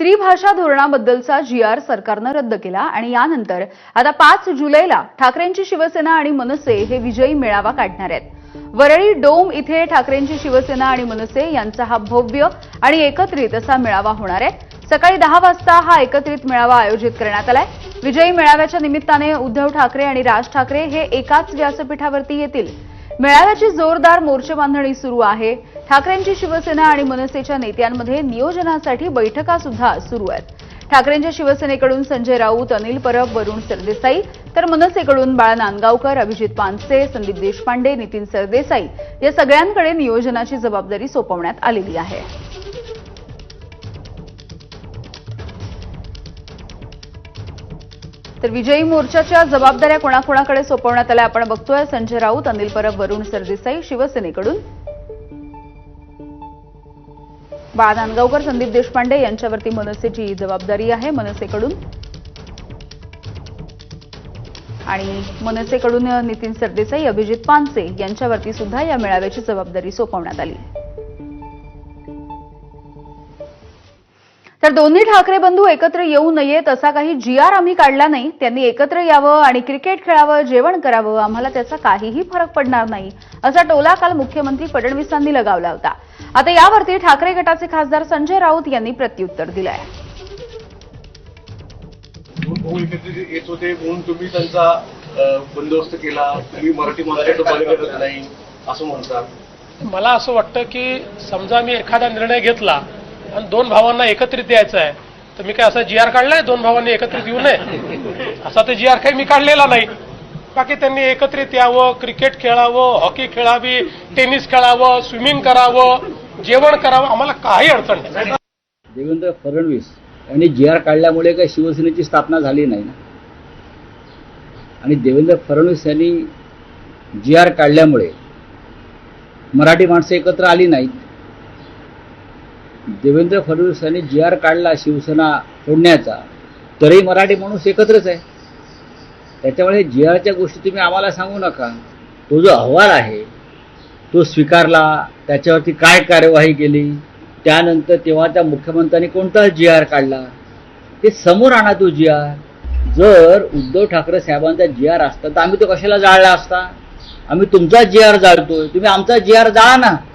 त्रिभाषा धोरणाबद्दलचा G.R.. सरकारनं रद्द केला आणि यानंतर आता 5 जुलैला ठाकरेंची शिवसेना आणि मनसे हे विजयी मेळावा काढणार आहेत. वरळी डोम इथे ठाकरेंची शिवसेना आणि मनसे यांचा हा भव्य आणि एकत्रित असा मेळावा होणार आहे. सकाळी 10 वाजता हा एकत्रित मेळावा आयोजित करण्यात आलाय. विजयी मेळाव्याच्या निमित्ताने उद्धव ठाकरे आणि राज ठाकरे हे एकाच व्यासपीठावरती येतील. मेळाव्याची जोरदार मोर्चेबांधणी सुरू आहे. ठाकरेंची शिवसेना आणि मनसेच्या नेत्यांमध्ये नियोजनासाठी बैठका सुद्धा सुरू आहेत. ठाकरेंच्या शिवसेनेकडून संजय राऊत, अनिल परब, वरुण सरदेसाई तर मनसेकडून बाळा नांदगावकर, अभिजित पानसे, संदीप देशपांडे, नितीन सरदेसाई या सगळ्यांकडे नियोजनाची जबाबदारी सोपवण्यात आलेली आहे. तर विजयी मोर्चाच्या जबाबदाऱ्या कोणाकोणाकडे सोपवण्यात आल्या आपण बघतोय. संजय राऊत, अनिल परब, वरुण सरदेसाई शिवसेनेकडून, बाळा नांदगावकर, संदीप देशपांडे यांच्यावरती मनसेची जबाबदारी आहे मनसेकडून, आणि मनसेकडून नितीन सरदेसाई, अभिजित पानसे यांच्यावरती सुद्धा या मेळाव्याची जबाबदारी सोपवण्यात आली. तर दोन्ही ठाकरे बंधू एकत्र येऊ नयेत असा काही जी.आर. आम्ही काढला नाही. त्यांनी एकत्र यावं आणि क्रिकेट खेळावं, जेवण करावं, आम्हाला त्याचा काहीही फरक पडणार नाही असा टोला काल मुख्यमंत्री फडणवीसांनी लगावला होता. आता यावरती ठाकरे गटाचे खासदार संजय राऊत यांनी प्रत्युत्तर दिलं आहे. येत होते म्हणून तुम्ही त्यांचा बंदोबस्त केला, तुम्ही मराठी माणसाचं पालन करत नाही असं म्हणतात. मला असं वाटतं की समजा मी एखादा निर्णय घेतला आणि 2 भावांना एकत्रित यायचं आहे तर मी काय असा जी.आर. काढलाय 2 भावांनी एकत्रित येऊ नये असा ते जी.आर. काही मी काढलेला नाही. बाकी त्यांनी एकत्रित यावं, क्रिकेट खेळावं, हॉकी खेळावी, टेनिस खेळावं, स्विमिंग करावं, जेवण करावं, आम्हाला काही अडचण नाही. देवेंद्र फडणवीस यांनी जी.आर. काढल्यामुळे काही शिवसेनेची स्थापना झाली नाही ना, आणि देवेंद्र फडणवीस यांनी जी.आर. काढल्यामुळे मराठी माणसं एकत्र आली नाहीत. देवेंद्र फडणवीस यांनी जी.आर. काढला शिवसेना फोडण्याचा, तरी मराठी माणूस एकत्रच आहे. त्याच्यामुळे जी.आर.च्या गोष्टी तुम्ही आम्हाला सांगू नका. तो जो अहवाल आहे तो स्वीकारला, त्याच्यावरती काय कार्यवाही केली, त्यानंतर तेव्हा त्या मुख्यमंत्र्यांनी कोणता जी.आर. काढला ते समोर आणा. तो जी.आर. जर उद्धव ठाकरे साहेबांचा जी.आर. असता तर आम्ही तो कशाला जाळला असता. आम्ही तुमचा जी.आर. जाळतोय, तुम्ही आमचा जी.आर. जाळा ना.